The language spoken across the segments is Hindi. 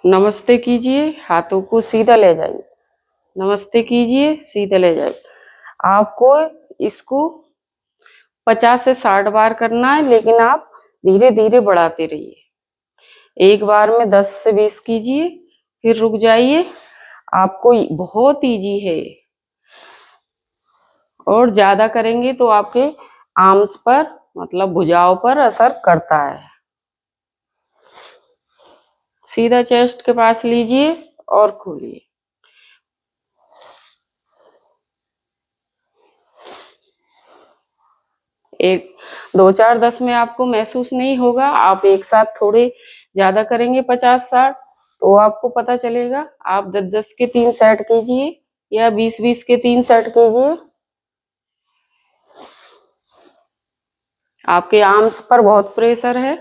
नमस्ते कीजिए, हाथों को सीधा ले जाइए। नमस्ते कीजिए, सीधा ले जाइए। आपको इसको 50 से 60 बार करना है, लेकिन आप धीरे धीरे बढ़ाते रहिए। एक बार में 10 से 20 कीजिए, फिर रुक जाइए। आपको बहुत इजी है, और ज्यादा करेंगे तो आपके आर्म्स पर मतलब भुजाओं पर असर करता है। सीधा चेस्ट के पास लीजिए और खोलिए। एक 2-4-10 में आपको महसूस नहीं होगा। आप एक साथ थोड़े ज्यादा करेंगे, 50-60, तो आपको पता चलेगा। आप 10-10 के 3 सेट कीजिए या 20-20 के 3 सेट कीजिए। आपके आर्म्स पर बहुत प्रेशर है।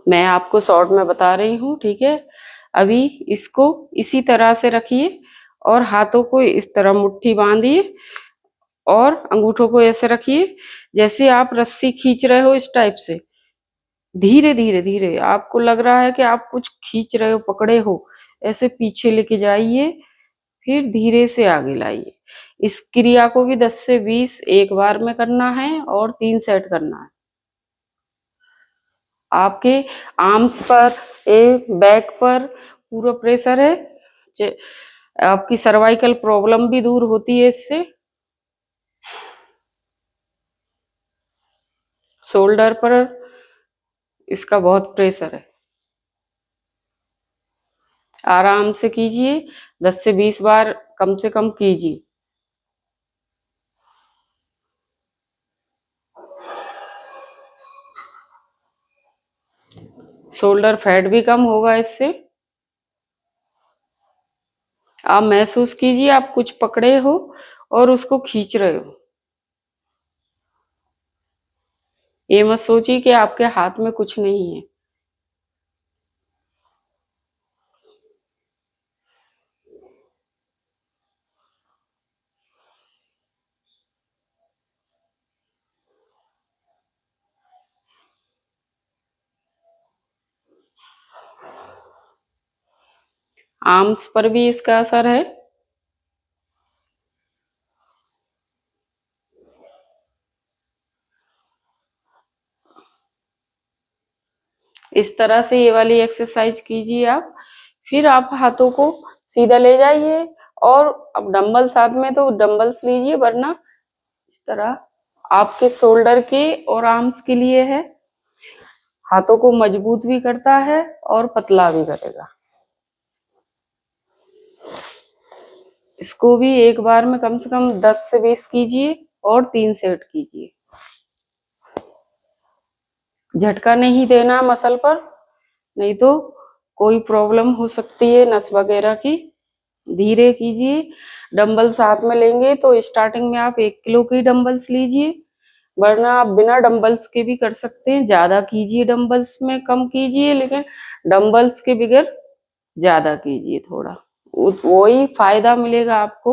मैं आपको शॉर्ट में बता रही हूँ, ठीक है। अभी इसको इसी तरह से रखिए और हाथों को इस तरह मुट्ठी बांधिए और अंगूठों को ऐसे रखिए जैसे आप रस्सी खींच रहे हो, इस टाइप से। धीरे धीरे धीरे आपको लग रहा है कि आप कुछ खींच रहे हो, पकड़े हो, ऐसे पीछे लेके जाइए, फिर धीरे से आगे लाइए। इस क्रिया को भी 10 से 20 एक बार में करना है और 3 सेट करना है। आपके आर्म्स पर, बैक पर पूरा प्रेशर है। आपकी सर्वाइकल प्रॉब्लम भी दूर होती है इससे। शोल्डर पर इसका बहुत प्रेशर है। आराम से कीजिए, 10 से 20 बार कम से कम कीजिए। शोल्डर फैट भी कम होगा इससे। आप महसूस कीजिए आप कुछ पकड़े हो और उसको खींच रहे हो। ये मत सोचिए कि आपके हाथ में कुछ नहीं है। आर्म्स पर भी इसका असर है। इस तरह से ये वाली एक्सरसाइज कीजिए आप। फिर आप हाथों को सीधा ले जाइए, और अब डंबल साथ में तो डंबल्स लीजिए, वरना इस तरह आपके शोल्डर के और आर्म्स के लिए है। हाथों को मजबूत भी करता है और पतला भी करेगा। इसको भी एक बार में कम से कम 10 से 20 कीजिए और 3 सेट कीजिए। झटका नहीं देना मसल पर, नहीं तो कोई प्रॉब्लम हो सकती है नस वगैरह की। धीरे कीजिए। डंबल साथ में लेंगे तो स्टार्टिंग में आप 1 किलो के डंबल्स लीजिए, वरना आप बिना डंबल्स के भी कर सकते हैं। ज्यादा कीजिए, डंबल्स में कम कीजिए, लेकिन डंबल्स के बगैर ज्यादा कीजिए थोड़ा, वही फायदा मिलेगा आपको।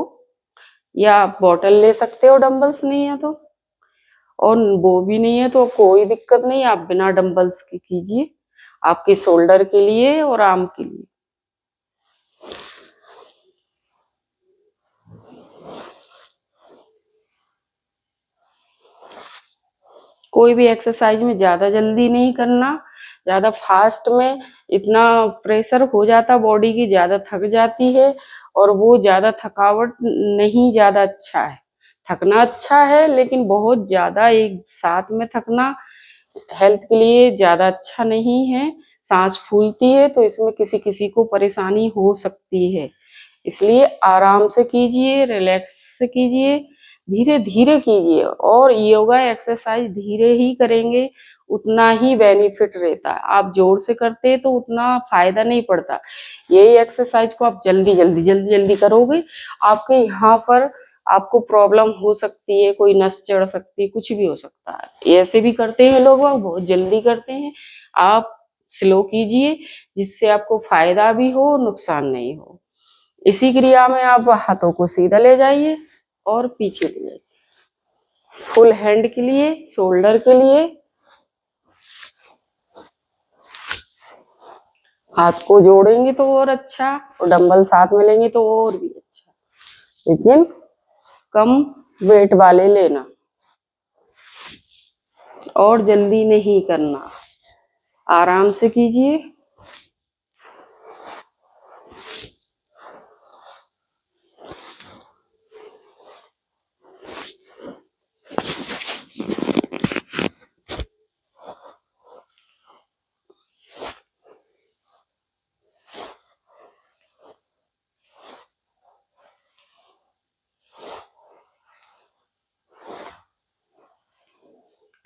या आप बॉटल ले सकते हो, डंबल्स नहीं है तो, और वो भी नहीं है तो कोई दिक्कत नहीं, आप बिना डंबल्स के कीजिए, आपके शोल्डर के लिए और आर्म के लिए। कोई भी एक्सरसाइज में ज्यादा जल्दी नहीं करना, ज्यादा फास्ट में इतना प्रेशर हो जाता बॉडी की, ज्यादा थक जाती है, और वो ज्यादा थकावट नहीं ज्यादा अच्छा है। थकना अच्छा है, लेकिन बहुत ज्यादा एक साथ में थकना हेल्थ के लिए ज्यादा अच्छा नहीं है। सांस फूलती है तो इसमें किसी किसी को परेशानी हो सकती है। इसलिए आराम से कीजिए, रिलैक्स से कीजिए, धीरे धीरे कीजिए, और योगा एक्सरसाइज धीरे ही करेंगे उतना ही बेनिफिट रहता है। आप जोर से करते हैं तो उतना फायदा नहीं पड़ता। यही एक्सरसाइज को आप जल्दी जल्दी जल्दी जल्दी करोगे, आपके यहाँ पर आपको प्रॉब्लम हो सकती है, कोई नस चढ़ सकती है, कुछ भी हो सकता है। ऐसे भी करते हैं लोग, बहुत जल्दी करते हैं। आप स्लो कीजिए, जिससे आपको फायदा भी हो, नुकसान नहीं हो। इसी क्रिया में आप हाथों को सीधा ले जाइए और पीछे ले जाइए। फुल हैंड के लिए, शोल्डर के लिए हाथ को जोड़ेंगे तो और अच्छा, और डंबल साथ में लेंगे तो और भी अच्छा, लेकिन कम वेट वाले लेना और जल्दी नहीं करना, आराम से कीजिए।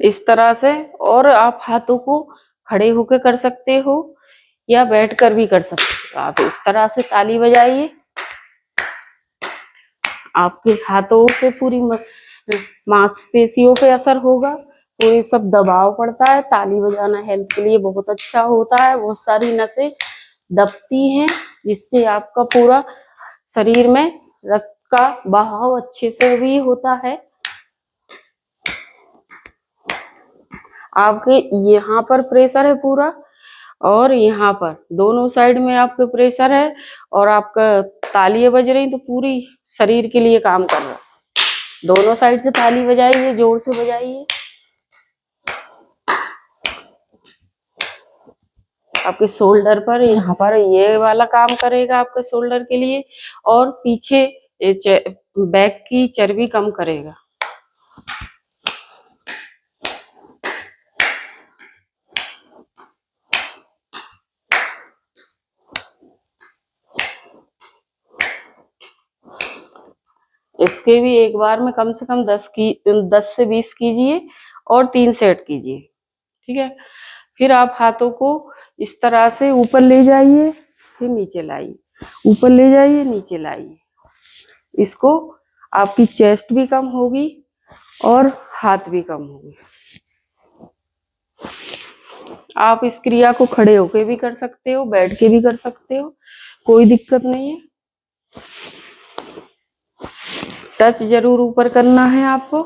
इस तरह से, और आप हाथों को खड़े होकर कर सकते हो या बैठकर भी कर सकते हो। आप इस तरह से ताली बजाइए, आपके हाथों से पूरी मांसपेशियों पे असर होगा, पूरी सब दबाव पड़ता है। ताली बजाना हेल्थ के लिए बहुत अच्छा होता है, बहुत सारी नसें दबती हैं, जिससे आपका पूरा शरीर में रक्त का बहाव अच्छे से भी होता है। आपके यहाँ पर प्रेशर है पूरा, और यहाँ पर दोनों साइड में आपके प्रेशर है, और आपका तालियां बज रही तो पूरी शरीर के लिए काम कर रहा है। दोनों साइड से ताली बजाइए, जोर से बजाइए। आपके शोल्डर पर, यहाँ पर ये वाला काम करेगा आपके शोल्डर के लिए, और पीछे बैक की चर्बी कम करेगा। इसके भी एक बार में कम से कम 10 से 20 कीजिए और 3 सेट कीजिए, ठीक है। फिर आप हाथों को इस तरह से ऊपर ले जाइए, फिर नीचे लाइए, ऊपर ले जाइए, नीचे लाइए। इसको आपकी चेस्ट भी कम होगी और हाथ भी कम होगी। आप इस क्रिया को खड़े होके भी कर सकते हो, बैठ के भी कर सकते हो, कोई दिक्कत नहीं है। टच जरूर ऊपर करना है आपको।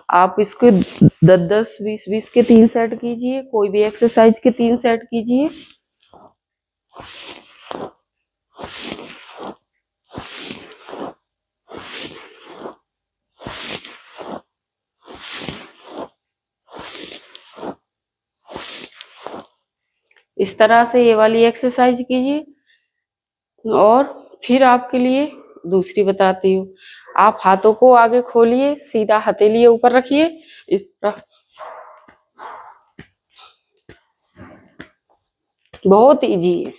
आप इसको 10-10, 20-20 के 3 सेट कीजिए, कोई भी एक्सरसाइज के 3 सेट कीजिए। इस तरह से ये वाली एक्सरसाइज कीजिए, और फिर आपके लिए दूसरी बताती हूँ। आप हाथों को आगे खोलिए, सीधा हथेली ऊपर रखिए, इस तरह। बहुत इजी है,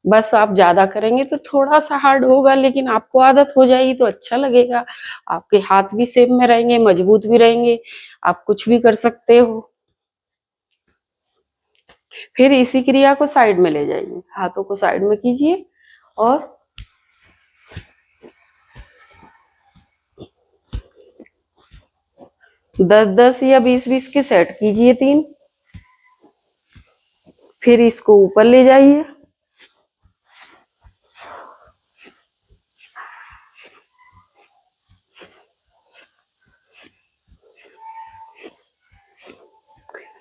बस आप ज्यादा करेंगे तो थोड़ा सा हार्ड होगा, लेकिन आपको आदत हो जाएगी तो अच्छा लगेगा। आपके हाथ भी शेप में रहेंगे, मजबूत भी रहेंगे, आप कुछ भी कर सकते हो। फिर इसी क्रिया को साइड में ले जाइए, हाथों को साइड में कीजिए और 10-10 या 20-20 के सेट कीजिए 3। फिर इसको ऊपर ले जाइए,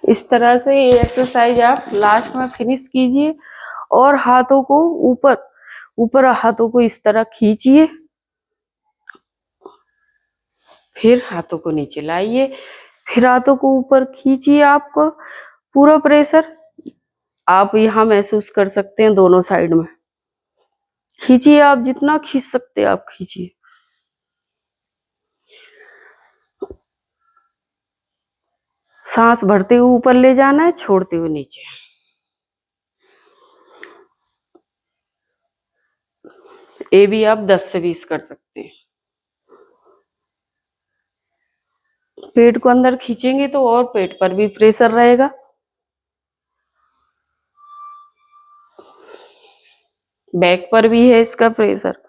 इस तरह से ये एक्सरसाइज आप लास्ट में फिनिश कीजिए, और हाथों को ऊपर ऊपर हाथों को इस तरह खींचिए, फिर हाथों को नीचे लाइए, फिर हाथों को ऊपर खींचिए। आपको पूरा प्रेशर आप यहाँ महसूस कर सकते हैं, दोनों साइड में खींचिए, आप जितना खींच सकते हैं आप खींचिए। सांस भरते हुए ऊपर ले जाना है, छोड़ते हुए नीचे। ये भी आप 10 से 20 कर सकते हैं। पेट को अंदर खींचेंगे तो और पेट पर भी प्रेशर रहेगा। बैक पर भी है इसका प्रेशर।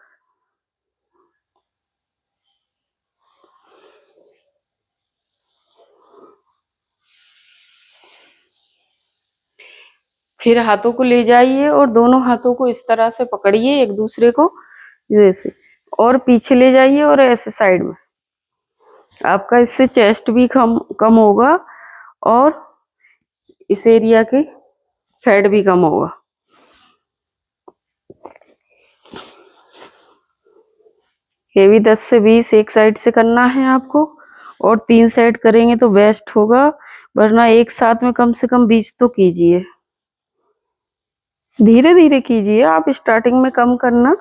फिर हाथों को ले जाइए और दोनों हाथों को इस तरह से पकड़िए एक दूसरे को, जैसे, और पीछे ले जाइए और ऐसे साइड में। आपका इससे चेस्ट भी कम कम होगा और इस एरिया की फैट भी कम होगा। ये भी 10 से 20 एक साइड से करना है आपको, और 3 साइड करेंगे तो बेस्ट होगा, वरना एक साथ में कम से कम 20 तो कीजिए। धीरे धीरे कीजिए, आप स्टार्टिंग में कम करना।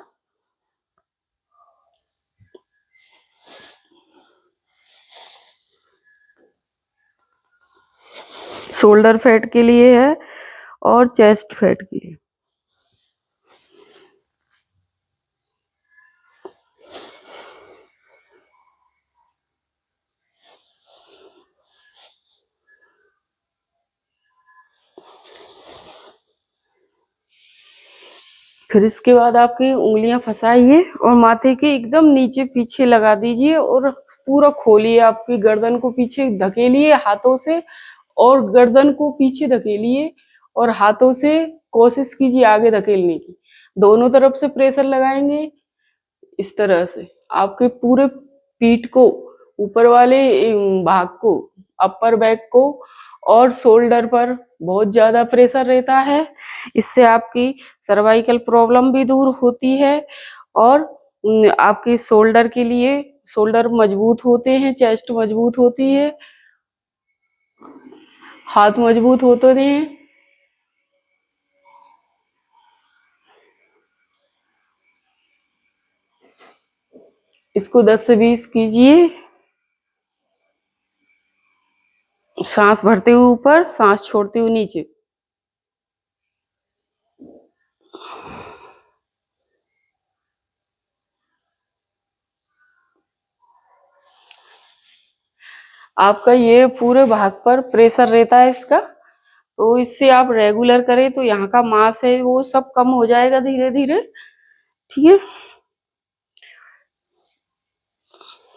शोल्डर फैट के लिए है और चेस्ट फैट के लिए। फिर इसके बाद आपकी उंगलियां फंसाइए और माथे के एकदम नीचे पीछे लगा दीजिए और पूरा खोलिए। आपकी गर्दन को पीछे धकेलिए हाथों से, और गर्दन को पीछे धकेलिए और हाथों से कोशिश कीजिए आगे धकेलने की। दोनों तरफ से प्रेशर लगाएंगे इस तरह से। आपके पूरे पीठ को, ऊपर वाले भाग को, अपर बैक को और शोल्डर पर बहुत ज्यादा प्रेशर रहता है। इससे आपकी सर्वाइकल प्रॉब्लम भी दूर होती है और आपके शोल्डर के लिए, शोल्डर मजबूत होते हैं, चेस्ट मजबूत होती है, हाथ मजबूत होते हैं। इसको 10 से 20 कीजिए। सांस भरते हुए ऊपर, सांस छोड़ते हुए नीचे। आपका ये पूरे भाग पर प्रेशर रहता है इसका, तो इससे आप रेगुलर करें तो यहाँ का मांस है वो सब कम हो जाएगा धीरे धीरे। ठीक है।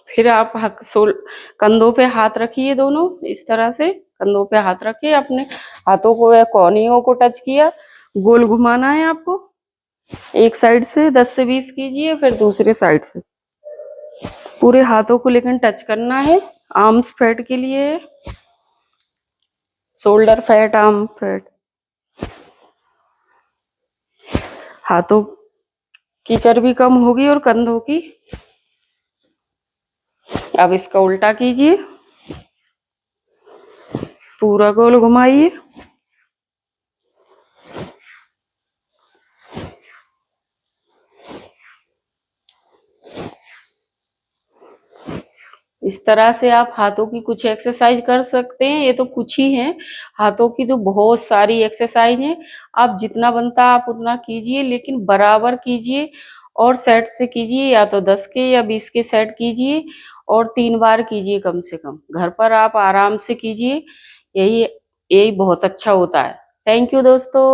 फिर आप कंधों पे हाथ रखिए, दोनों इस तरह से कंधों पे हाथ रखिए। अपने हाथों को या कोहनियों को टच किया, गोल घुमाना है आपको। एक साइड से 10 से 20 कीजिए, फिर दूसरे साइड से पूरे हाथों को लेकर टच करना है। आर्म्स फैट के लिए, शोल्डर फैट, आर्म फैट, हाथों की चर्बी कम होगी और कंधों की। अब इसका उल्टा कीजिए, पूरा गोल घुमाइए। इस तरह से आप हाथों की कुछ एक्सरसाइज कर सकते हैं। ये तो कुछ ही हैं, हाथों की तो बहुत सारी एक्सरसाइज हैं। आप जितना बनता आप उतना कीजिए, लेकिन बराबर कीजिए और सेट से कीजिए। या तो 10 के या 20 के सेट कीजिए और 3 बार कीजिए कम से कम। घर पर आप आराम से कीजिए, यही यही बहुत अच्छा होता है। थैंक यू दोस्तों।